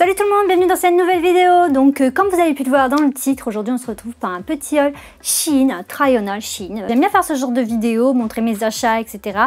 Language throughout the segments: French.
Salut tout le monde, bienvenue dans cette nouvelle vidéo. Donc comme vous avez pu le voir dans le titre, aujourd'hui on se retrouve par un petit haul Shein, un try on haul Shein. J'aime bien faire ce genre de vidéo, montrer mes achats, etc.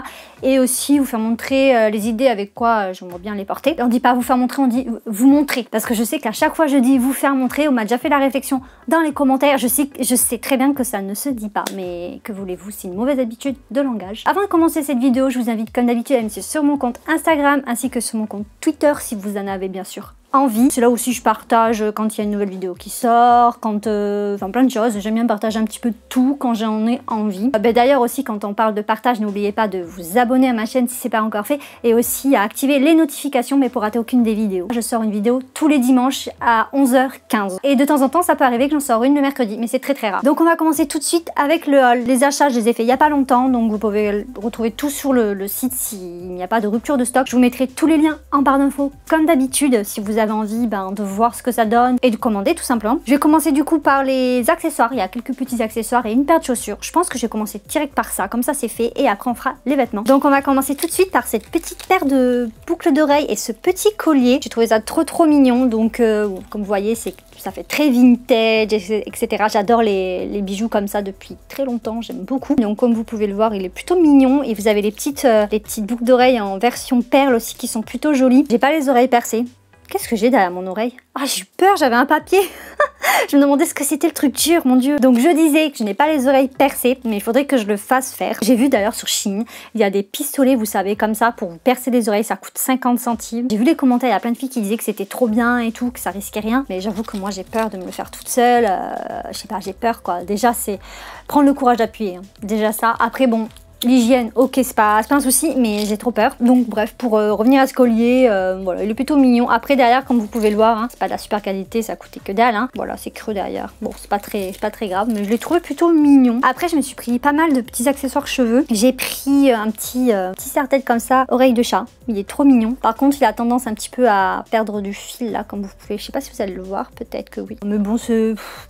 Et aussi vous faire montrer les idées avec quoi j'aimerais bien les porter. On dit pas vous faire montrer, on dit vous montrer. Parce que je sais qu'à chaque fois je dis vous faire montrer, on m'a déjà fait la réflexion dans les commentaires. Je sais très bien que ça ne se dit pas, mais que voulez-vous, c'est une mauvaise habitude de langage. Avant de commencer cette vidéo, je vous invite comme d'habitude à me suivre sur mon compte Instagram ainsi que sur mon compte Twitter si vous en avez bien sûr envie. C'est là aussi je partage quand il y a une nouvelle vidéo qui sort, quand enfin plein de choses. J'aime bien partager un petit peu de tout quand j'en ai envie. D'ailleurs aussi quand on parle de partage, n'oubliez pas de vous abonner à ma chaîne si c'est pas encore fait et aussi à activer les notifications mais pour rater aucune des vidéos. Je sors une vidéo tous les dimanches à 11h15 et de temps en temps ça peut arriver que j'en sors une le mercredi mais c'est très rare. Donc on va commencer tout de suite avec le haul. Les achats je les ai fait il y a pas longtemps donc vous pouvez retrouver tout sur le site s'il n'y a pas de rupture de stock. Je vous mettrai tous les liens en barre d'infos comme d'habitude si vous avez envie de voir ce que ça donne et de commander tout simplement. Je vais commencer du coup par les accessoires. Il y a quelques petits accessoires et une paire de chaussures. Je pense que je vais commencer direct par ça, comme ça c'est fait et après on fera les vêtements. Donc on va commencer tout de suite par cette petite paire de boucles d'oreilles et ce petit collier. J'ai trouvé ça trop mignon donc comme vous voyez ça fait très vintage etc. J'adore les bijoux comme ça depuis très longtemps, j'aime beaucoup. Donc comme vous pouvez le voir il est plutôt mignon et vous avez les petites boucles d'oreilles en version perle aussi qui sont plutôt jolies. J'ai pas les oreilles percées. Qu'est-ce que j'ai derrière mon oreille? Ah, j'ai eu peur, j'avais un papier. Je me demandais ce que c'était le truc dur, mon dieu. Donc je disais que je n'ai pas les oreilles percées, mais il faudrait que je le fasse faire. J'ai vu d'ailleurs sur Shein, il y a des pistolets, vous savez, comme ça, pour vous percer les oreilles, ça coûte 50 centimes. J'ai vu les commentaires, il y a plein de filles qui disaient que c'était trop bien et tout, que ça risquait rien. Mais j'avoue que moi j'ai peur de me le faire toute seule. Je sais pas, j'ai peur quoi. Déjà c'est prendre le courage d'appuyer. Hein. Déjà ça. Après bon... L'hygiène, ok, c'est pas un souci, mais j'ai trop peur. Donc bref, pour revenir à ce collier, voilà, il est plutôt mignon. Après derrière, comme vous pouvez le voir, hein, c'est pas de la super qualité, ça coûtait que dalle. Hein. Voilà, c'est creux derrière. Bon, c'est pas très grave, mais je l'ai trouvé plutôt mignon. Après, je me suis pris pas mal de petits accessoires cheveux. J'ai pris un petit serre-tête comme ça, oreille de chat. Il est trop mignon. Par contre, il a tendance un petit peu à perdre du fil là, comme vous pouvez. Je sais pas si vous allez le voir, peut-être que oui. Mais bon,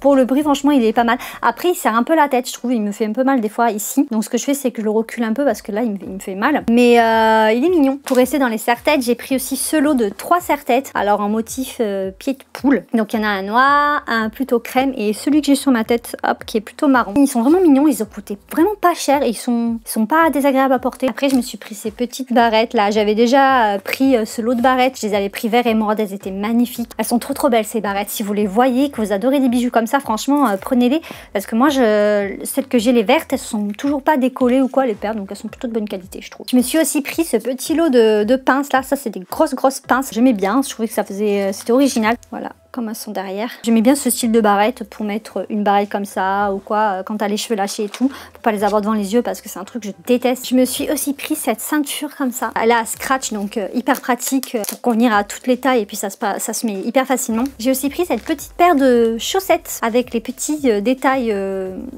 pour le prix, franchement, il est pas mal. Après, il serre un peu la tête, je trouve. Il me fait un peu mal des fois ici. Donc ce que je fais, c'est que je le recule un peu parce que là il me fait mal, mais il est mignon. Pour rester dans les serre-têtes, j'ai pris aussi ce lot de 3 serre-têtes, alors en motif pied de poule. Donc il y en a un noir, un plutôt crème et celui que j'ai sur ma tête, hop, qui est plutôt marron. Ils sont vraiment mignons, ils ont coûté vraiment pas cher et ils sont pas désagréables à porter. Après je me suis pris ces petites barrettes là, j'avais déjà pris ce lot de barrettes, je les avais pris vert et émeraude, elles étaient magnifiques. Elles sont trop belles ces barrettes, si vous les voyez, que vous adorez des bijoux comme ça, franchement prenez-les, parce que moi celles que j'ai les vertes, elles sont toujours pas décollées ou quoi les perles, donc elles sont plutôt de bonne qualité je trouve. Je me suis aussi pris ce petit lot de pinces là, ça c'est des grosses pinces, j'aimais bien, je trouvais que c'était original, voilà. Comme elles sont derrière. J'aimais bien ce style de barrette pour mettre une barrette comme ça ou quoi quand t'as les cheveux lâchés et tout, pour pas les avoir devant les yeux parce que c'est un truc que je déteste. Je me suis aussi pris cette ceinture comme ça. Elle a scratch donc hyper pratique pour convenir à toutes les tailles et puis ça se met hyper facilement. J'ai aussi pris cette petite paire de chaussettes avec les petits détails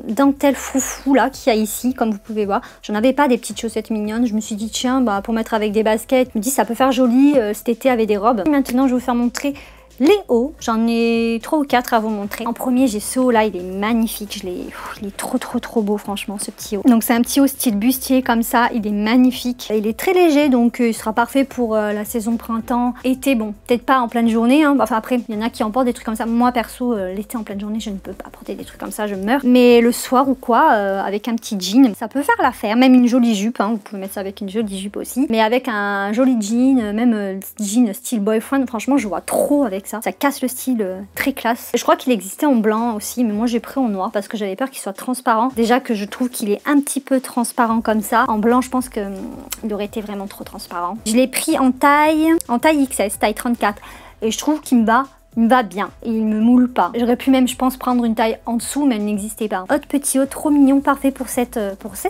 dentelle foufou là qu'il y a ici comme vous pouvez voir. J'en avais pas des petites chaussettes mignonnes. Je me suis dit tiens pour mettre avec des baskets, je me dis ça peut faire joli cet été avec des robes. Maintenant je vais vous faire montrer les hauts, j'en ai 3 ou 4 à vous montrer. En premier j'ai ce haut là, il est magnifique, il est trop beau franchement ce petit haut. Donc c'est un petit haut style bustier comme ça, il est magnifique. Il est très léger donc il sera parfait pour la saison printemps, été, bon peut-être pas en pleine journée, hein. Enfin après il y en a qui en portent des trucs comme ça. Moi perso l'été en pleine journée je ne peux pas porter des trucs comme ça, je meurs. Mais le soir ou quoi, avec un petit jean, ça peut faire l'affaire, même une jolie jupe, hein. Vous pouvez mettre ça avec une jolie jupe aussi. Mais avec un joli jean, même jean style boyfriend, franchement je vois trop avec ça casse le style très classe. Je crois qu'il existait en blanc aussi mais moi j'ai pris en noir parce que j'avais peur qu'il soit transparent. Déjà que je trouve qu'il est un petit peu transparent comme ça. En blanc je pense qu'il aurait été vraiment trop transparent. Je l'ai pris en taille XS, taille 34 et je trouve qu'il me va bien et il me moule pas. J'aurais pu même je pense prendre une taille en dessous mais elle n'existait pas. Autre petit haut trop mignon, parfait pour cette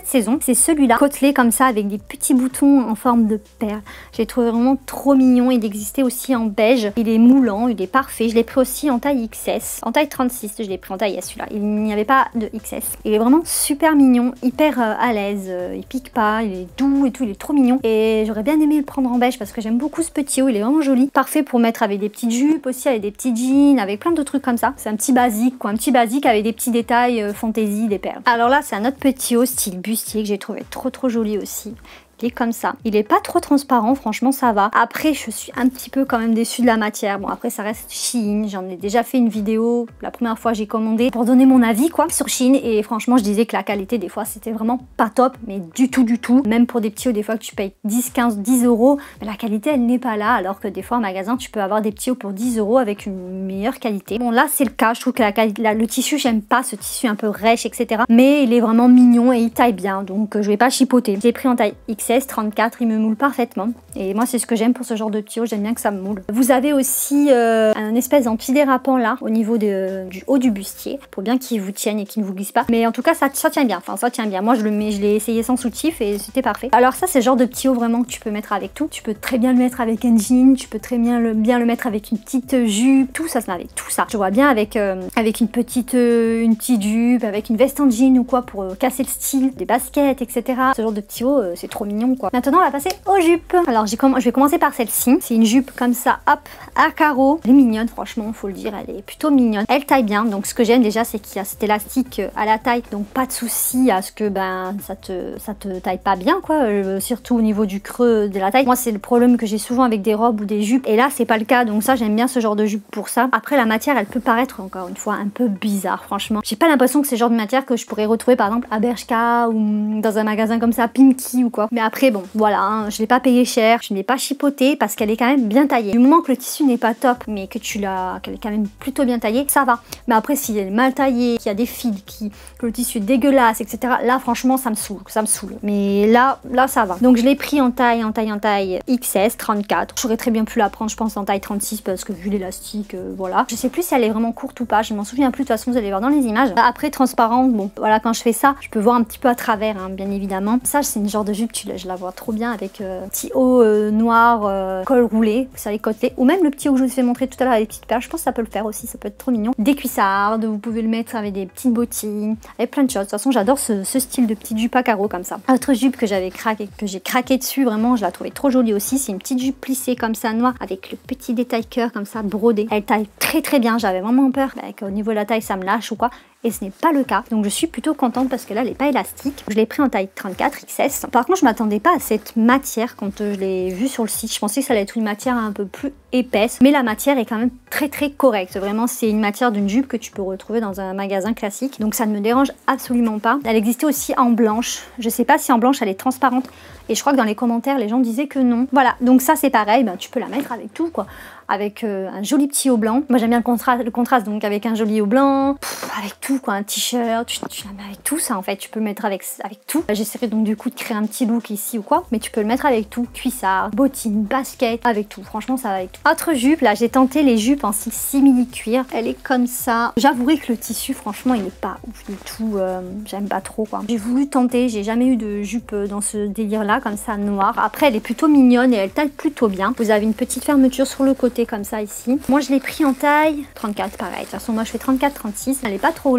saison. C'est celui-là, côtelé comme ça avec des petits boutons en forme de perle. J'ai trouvé vraiment trop mignon. Il existait aussi en beige. Il est moulant, il est parfait. Je l'ai pris aussi en taille XS. En taille 36, je l'ai pris en taille S celui-là. Il n'y avait pas de XS. Il est vraiment super mignon, hyper à l'aise. Il pique pas, il est doux et tout, il est trop mignon. Et j'aurais bien aimé le prendre en beige parce que j'aime beaucoup ce petit haut. Il est vraiment joli. Parfait pour mettre avec des petites jupes aussi, avec des petits jeans, avec plein de trucs comme ça. C'est un petit basique quoi, un petit basique avec des petits détails fantaisie, des perles. Alors là c'est un autre petit haut style bustier que j'ai trouvé trop joli aussi. Il est comme ça. Il est pas trop transparent, franchement ça va. Après je suis un petit peu quand même déçue de la matière. Bon après ça reste Shein, j'en ai déjà fait une vidéo la première fois j'ai commandé pour donner mon avis quoi sur Shein et franchement je disais que la qualité des fois c'était vraiment pas top, mais du tout. Même pour des petits hauts des fois que tu payes 10, 15, 10 euros, mais la qualité elle n'est pas là, alors que des fois en magasin tu peux avoir des petits hauts pour 10 euros avec une meilleure qualité. Bon là c'est le cas, je trouve que le tissu j'aime pas ce tissu un peu rêche etc. Mais il est vraiment mignon et il taille bien, donc je vais pas chipoter. J'ai pris en taille XS 34, il me moule parfaitement et moi c'est ce que j'aime pour ce genre de petits hauts, j'aime bien que ça me moule. Vous avez aussi un espèce d'antidérapant là au niveau du haut du bustier pour bien qu'il vous tienne et qu'il ne vous glisse pas, mais en tout cas ça tient bien, enfin ça tient bien. Moi je l'ai essayé sans soutif et c'était parfait. Alors ça c'est le genre de petit haut vraiment que tu peux mettre avec tout. Tu peux très bien le mettre avec un jean, tu peux très bien le mettre avec une petite jupe, tout ça, avec tout ça. Je vois bien avec une petite jupe, avec une veste en jean ou quoi pour casser le style, des baskets etc. Ce genre de petit haut c'est trop mignon quoi. Maintenant on va passer aux jupes. Alors je vais commencer par celle-ci. C'est une jupe comme ça, hop, à carreaux. Elle est mignonne franchement, faut le dire, elle est plutôt mignonne. Elle taille bien, donc ce que j'aime déjà c'est qu'il y a cet élastique à la taille, donc pas de souci à ce que ça te taille pas bien quoi, surtout au niveau du creux de la taille. Moi c'est le problème que j'ai souvent avec des robes ou des jupes, et là c'est pas le cas, donc ça j'aime bien ce genre de jupe pour ça. Après la matière elle peut paraître encore une fois un peu bizarre franchement. J'ai pas l'impression que c'est le genre de matière que je pourrais retrouver par exemple à Bershka ou dans un magasin comme ça, Pinky ou quoi. Mais après bon voilà, hein, je l'ai pas payé cher, je ne l'ai pas chipoté parce qu'elle est quand même bien taillée. Du moment que le tissu n'est pas top mais que qu'elle est quand même plutôt bien taillée, ça va. Mais après si elle est mal taillée, qu'il y a des fils, que le tissu est dégueulasse etc, là franchement ça me saoule. Mais là ça va. Donc je l'ai pris en taille XS 34. J'aurais très bien pu la prendre je pense en taille 36 parce que vu l'élastique voilà. Je sais plus si elle est vraiment courte ou pas, je m'en souviens plus, de toute façon vous allez voir dans les images. Après transparente, bon voilà, quand je fais ça je peux voir un petit peu à travers hein, bien évidemment. Ça c'est une genre de jupe, je la vois trop bien avec petit haut noir, col roulé, vous savez côtelé, ou même le petit haut que je vous ai montré tout à l'heure avec les petites perles, je pense que ça peut le faire aussi, ça peut être trop mignon. Des cuissardes, vous pouvez le mettre avec des petites bottines, avec plein de choses. De toute façon j'adore ce style de petite jupe à carreaux comme ça. Autre jupe que j'ai craqué dessus, vraiment je la trouvais trop jolie aussi, c'est une petite jupe plissée comme ça noire avec le petit détail cœur comme ça brodé. Elle taille très bien, j'avais vraiment peur qu'au niveau de la taille ça me lâche ou quoi, et ce n'est pas le cas, donc je suis plutôt contente parce que là elle n'est pas élastique. Je l'ai pris en taille 34 XS. Par contre je m'attendais pas à cette matière quand je l'ai vue sur le site, je pensais que ça allait être une matière un peu plus épaisse, mais la matière est quand même très correcte. Vraiment c'est une matière d'une jupe que tu peux retrouver dans un magasin classique, donc ça ne me dérange absolument pas. Elle existait aussi en blanche, je sais pas si en blanche elle est transparente, et je crois que dans les commentaires les gens disaient que non. Voilà, donc ça c'est pareil, tu peux la mettre avec tout quoi, avec un joli petit haut blanc. Moi j'aime bien le contraste, donc avec un joli haut blanc, avec tout quoi, un t-shirt, tu la mets avec tout ça en fait, tu peux le mettre avec tout. J'essaierai donc du coup de créer un petit look ici ou quoi, mais tu peux le mettre avec tout, cuissard, bottines, basket, avec tout, franchement ça va avec tout. Autre jupe, là j'ai tenté les jupes en simili cuir, elle est comme ça. J'avouerai que le tissu franchement il n'est pas ouf du tout, j'aime pas trop quoi. J'ai voulu tenter, j'ai jamais eu de jupe dans ce délire là, comme ça noir. Après elle est plutôt mignonne et elle taille plutôt bien. Vous avez une petite fermeture sur le côté comme ça ici. Moi je l'ai pris en taille 34 pareil. De toute façon moi je fais 34-36. Elle est pas trop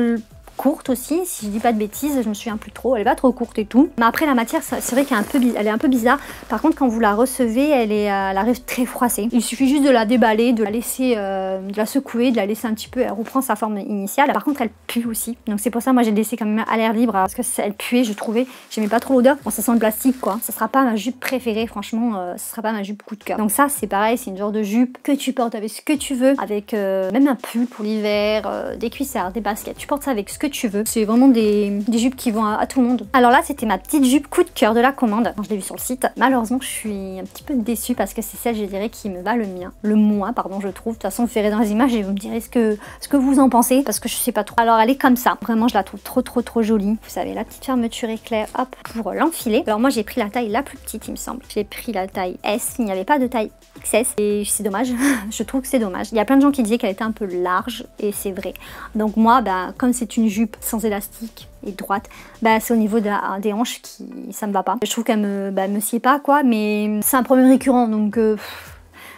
courte aussi, si je dis pas de bêtises, je me souviens plus trop, elle est pas trop courte et tout. Mais après la matière, c'est vrai qu'elle est un peu bizarre. Par contre quand vous la recevez, elle arrive très froissée. Il suffit juste de la déballer, de la laisser, de la secouer, de la laisser un petit peu, elle reprend sa forme initiale. Par contre elle pue aussi, donc c'est pour ça moi j'ai laissé quand même à l'air libre, parce que elle puait, je trouvais, j'aimais pas trop l'odeur. Bon ça sent le plastique quoi, ça sera pas ma jupe préférée franchement, ça sera pas ma jupe coup de cœur. Donc ça c'est pareil, c'est une genre de jupe que tu portes avec ce que tu veux, avec même un pull pour l'hiver, des cuissards, des baskets, tu portes ça avec ce que tu veux. C'est vraiment des jupes qui vont à tout le monde. Alors là c'était ma petite jupe coup de cœur de la commande quand je l'ai vue sur le site. Malheureusement je suis un petit peu déçue parce que c'est celle je dirais qui me va le moins pardon je trouve. De toute façon vous verrez dans les images et vous me direz ce que vous en pensez parce que je sais pas trop. Alors elle est comme ça, vraiment je la trouve trop jolie. Vous savez la petite fermeture éclair hop pour l'enfiler. Alors moi j'ai pris la taille la plus petite il me semble. J'ai pris la taille S, il n'y avait pas de taille XS et c'est dommage. Je trouve que c'est dommage. Il y a plein de gens qui disaient qu'elle était un peu large et c'est vrai. Donc moi comme c'est une jupe sans élastique et droite, c'est au niveau des hanches qui ça me va pas. Je trouve qu'elle me sied pas quoi, mais c'est un problème récurrent donc je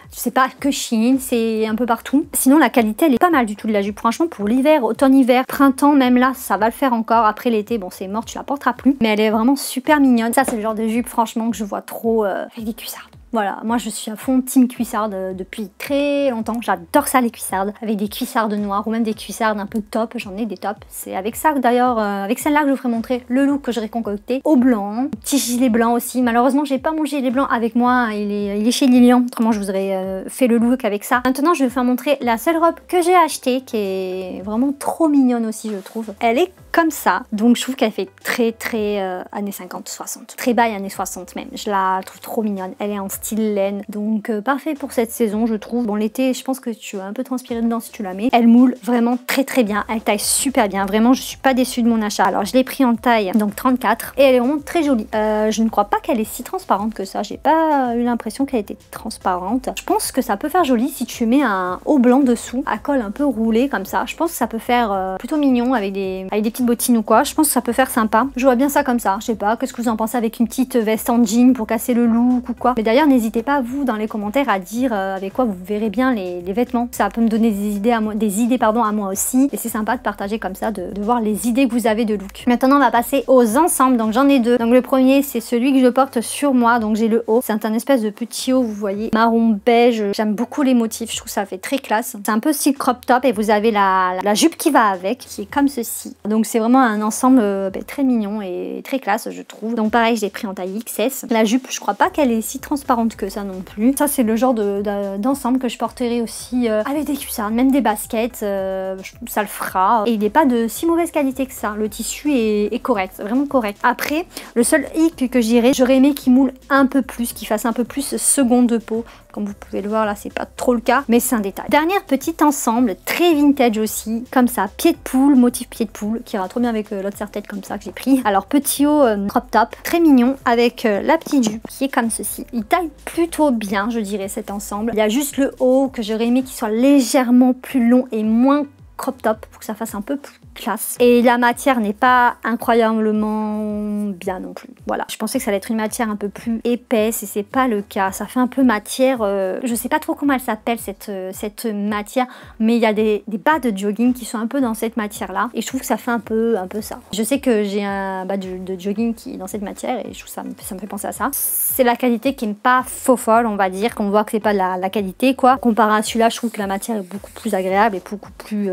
sais pas que Shein, c'est un peu partout. Sinon la qualité elle est pas mal du tout de la jupe, franchement pour l'hiver, automne-hiver, printemps même là ça va le faire encore. Après l'été bon c'est mort, tu la porteras plus, mais elle est vraiment super mignonne. Ça c'est le genre de jupe franchement que je vois trop avec des cuissards. Voilà, moi je suis à fond team cuissarde depuis très longtemps. J'adore ça les cuissardes, avec des cuissardes noires ou même des cuissardes un peu top. J'en ai des tops. C'est avec ça d'ailleurs, avec celle-là que je vous ferai montrer le look que j'aurais concocté au blanc. Petit gilet blanc aussi. Malheureusement, j'ai pas mon gilet blanc avec moi. Il est chez Lilian. Autrement, je vous aurais fait le look avec ça. Maintenant, je vais vous faire montrer la seule robe que j'ai achetée, qui est vraiment trop mignonne aussi, je trouve. Elle est comme ça, donc je trouve qu'elle fait très années 50, 60. Très bail années 60 même. Je la trouve trop mignonne. Elle est en style laine, donc parfait pour cette saison, je trouve. Bon, l'été, je pense que tu vas un peu transpirer dedans si tu la mets. Elle moule vraiment très bien. Elle taille super bien. Vraiment, je suis pas déçue de mon achat. Alors, je l'ai pris en taille, donc 34, et elle est vraiment très jolie. Je ne crois pas qu'elle est si transparente que ça. J'ai pas eu l'impression qu'elle était transparente. Je pense que ça peut faire joli si tu mets un haut blanc dessous, à col un peu roulé comme ça. Je pense que ça peut faire plutôt mignon avec des petites bottines ou quoi. Je pense que ça peut faire sympa. Je vois bien ça comme ça. Je sais pas, qu'est-ce que vous en pensez avec une petite veste en jean pour casser le look ou quoi. Mais d'ailleurs, n'hésitez pas vous dans les commentaires à dire avec quoi vous verrez bien les vêtements. Ça peut me donner des idées à moi, à moi aussi. Et c'est sympa de partager comme ça, de voir les idées que vous avez de look. Maintenant, on va passer aux ensembles. Donc j'en ai deux. Donc le premier, c'est celui que je porte sur moi. Donc j'ai le haut. C'est un espèce de petit haut, vous voyez, marron beige. J'aime beaucoup les motifs. Je trouve que ça fait très classe. C'est un peu style crop top et vous avez la jupe qui va avec, qui est comme ceci. Donc c'est vraiment un ensemble très mignon et très classe, je trouve. Donc pareil, je l'ai pris en taille XS. La jupe, je crois pas qu'elle est si transparente que ça non plus. Ça, c'est le genre d'ensemble que je porterai aussi avec des cuissardes, même des baskets. Ça le fera. Et il n'est pas de si mauvaise qualité que ça. Le tissu est correct, vraiment correct. Après, le seul hic que j'aurais aimé qu'il moule un peu plus, qu'il fasse un peu plus seconde peau. Comme vous pouvez le voir là, c'est pas trop le cas, mais c'est un détail. Dernière petite ensemble, très vintage aussi, comme ça, pied de poule, motif pied de poule, qui ira trop bien avec l'autre serre-tête comme ça que j'ai pris. Alors petit haut crop top, très mignon, avec la petite jupe qui est comme ceci. Il taille plutôt bien, je dirais, cet ensemble. Il y a juste le haut que j'aurais aimé qu'il soit légèrement plus long et moins crop top pour que ça fasse un peu plus classe. Et la matière n'est pas incroyablement bien non plus. Voilà, je pensais que ça allait être une matière un peu plus épaisse et c'est pas le cas. Ça fait un peu matière, je sais pas trop comment elle s'appelle cette matière, mais il y a des bas de jogging qui sont un peu dans cette matière là et je trouve que ça fait un peu ça. Je sais que j'ai un bas de jogging qui est dans cette matière et je trouve ça me fait penser à ça. C'est la qualité qui n'est pas faux folle, on va dire, qu'on voit que c'est pas la qualité quoi. Comparé à celui-là, je trouve que la matière est beaucoup plus agréable et beaucoup plus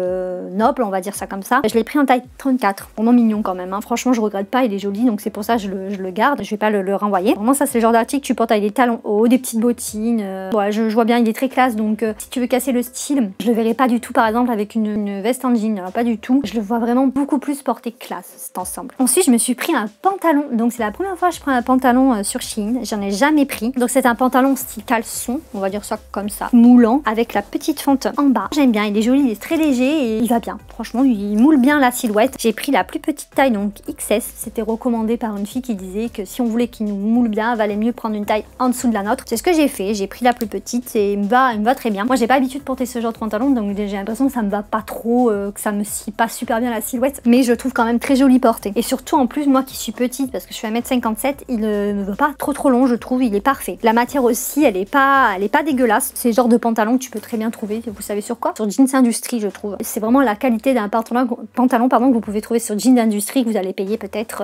noble, on va dire ça comme ça. Je l'ai pris en taille 34, vraiment mignon quand même, hein. Franchement je regrette pas, il est joli, donc c'est pour ça que je le garde, je vais pas le renvoyer. Vraiment ça c'est le genre d'article que tu portes avec des talons hauts, des petites bottines, ouais, je vois bien, il est très classe, donc si tu veux casser le style, je le verrai pas du tout par exemple avec une veste en jean, alors, pas du tout, je le vois vraiment beaucoup plus porté classe cet ensemble. Ensuite je me suis pris un pantalon, donc c'est la première fois que je prends un pantalon sur Shein, j'en ai jamais pris, donc c'est un pantalon style caleçon, on va dire ça comme ça, moulant, avec la petite fente en bas. J'aime bien, il est joli, il est très léger et il va bien, franchement il moule bien la silhouette. J'ai pris la plus petite taille, donc XS. C'était recommandé par une fille qui disait que si on voulait qu'il nous moule bien, il valait mieux prendre une taille en dessous de la nôtre. C'est ce que j'ai fait, j'ai pris la plus petite et il me va très bien. Moi j'ai pas l'habitude de porter ce genre de pantalon, donc j'ai l'impression que ça me va pas trop, que ça me scie pas super bien la silhouette, mais je le trouve quand même très joli porté. Et surtout en plus moi qui suis petite, parce que je suis 1m57, il ne me va pas trop long, je trouve, il est parfait. La matière aussi, elle est pas dégueulasse. C'est le genre de pantalon que tu peux très bien trouver, vous savez sur quoi? Sur Jeans Industrie je trouve. C'est vraiment la qualité d'un pantalon que vous pouvez trouver sur Jeans Industrie, que vous allez payer peut-être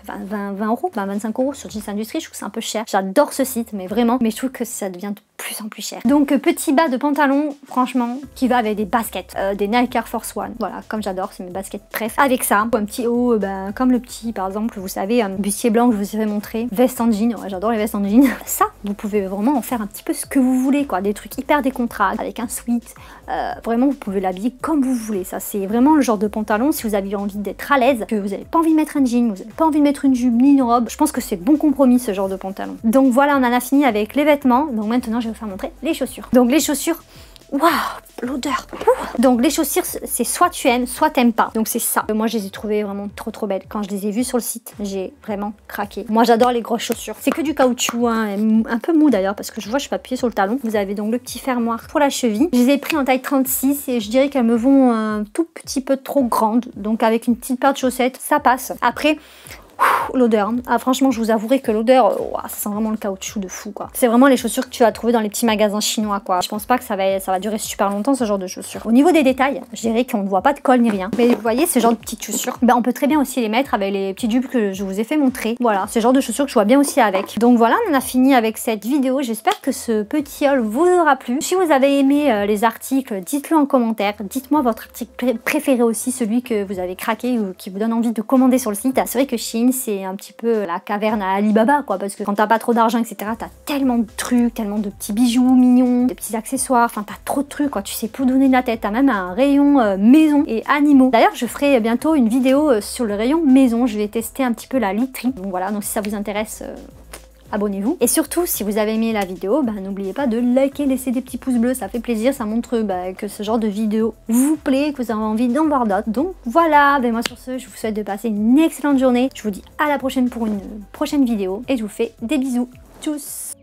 20 euros, 25 euros sur Jeans Industrie. Je trouve que c'est un peu cher. J'adore ce site, mais vraiment, mais je trouve que ça devient de plus en plus cher. Donc petit bas de pantalon, franchement, qui va avec des baskets, des Nike Air Force One. Voilà, comme j'adore, c'est mes baskets préf. Avec ça, un petit haut, comme le petit, par exemple, vous savez, bustier blanc que je vous ai montré, veste en jean. Ouais, j'adore les vestes en jean. Ça, vous pouvez vraiment en faire un petit peu ce que vous voulez, quoi. Des trucs hyper décontractés, avec un sweat. Vraiment, vous pouvez l'habiller comme vous voulez. Ça, c'est vraiment le genre de pantalon, si vous avez envie d'être à l'aise, que vous n'avez pas envie de mettre un jean, vous n'avez pas envie de mettre une jupe ni une robe. Je pense que c'est bon compromis, ce genre de pantalon. Donc voilà, on en a fini avec les vêtements. Donc maintenant, je vais vous faire montrer les chaussures. Donc les chaussures, waouh, l'odeur. Donc les chaussures, c'est soit tu aimes, soit t'aimes pas. Donc c'est ça. Moi je les ai trouvées vraiment trop belles. Quand je les ai vues sur le site, j'ai vraiment craqué. Moi j'adore les grosses chaussures. C'est que du caoutchouc, hein, un peu mou d'ailleurs, parce que je vois je suis pas appuyée sur le talon. Vous avez donc le petit fermoir pour la cheville. Je les ai pris en taille 36 et je dirais qu'elles me vont un tout petit peu trop grandes. Donc avec une petite paire de chaussettes, ça passe. Après, L'odeur, ah franchement je vous avouerai que l'odeur, ça sent vraiment le caoutchouc de fou quoi. C'est vraiment les chaussures que tu vas trouver dans les petits magasins chinois quoi. Je pense pas que ça va durer super longtemps ce genre de chaussures. Au niveau des détails, je dirais qu'on ne voit pas de colle ni rien. Mais vous voyez ce genre de petites chaussures, on peut très bien aussi les mettre avec les petits dupes que je vous ai fait montrer. Voilà, ce genre de chaussures que je vois bien aussi avec. Donc voilà, on a fini avec cette vidéo. J'espère que ce petit haul vous aura plu. Si vous avez aimé les articles, dites-le en commentaire. Dites-moi votre article préféré aussi, celui que vous avez craqué ou qui vous donne envie de commander sur le site. C'est vrai que Shein c'est un petit peu la caverne à Alibaba quoi, parce que quand t'as pas trop d'argent etc, t'as tellement de trucs, tellement de petits bijoux mignons, de petits accessoires, enfin t'as trop de trucs quoi, tu sais plus où donner de la tête. T'as même un rayon maison et animaux. D'ailleurs je ferai bientôt une vidéo sur le rayon maison, je vais tester un petit peu la literie. Donc voilà, donc si ça vous intéresse, abonnez-vous. Et surtout, si vous avez aimé la vidéo, n'oubliez pas de liker, laisser des petits pouces bleus, ça fait plaisir, ça montre que ce genre de vidéo vous plaît, que vous avez envie d'en voir d'autres. Donc voilà, moi sur ce, je vous souhaite de passer une excellente journée. Je vous dis à la prochaine pour une prochaine vidéo et je vous fais des bisous. Tchuss!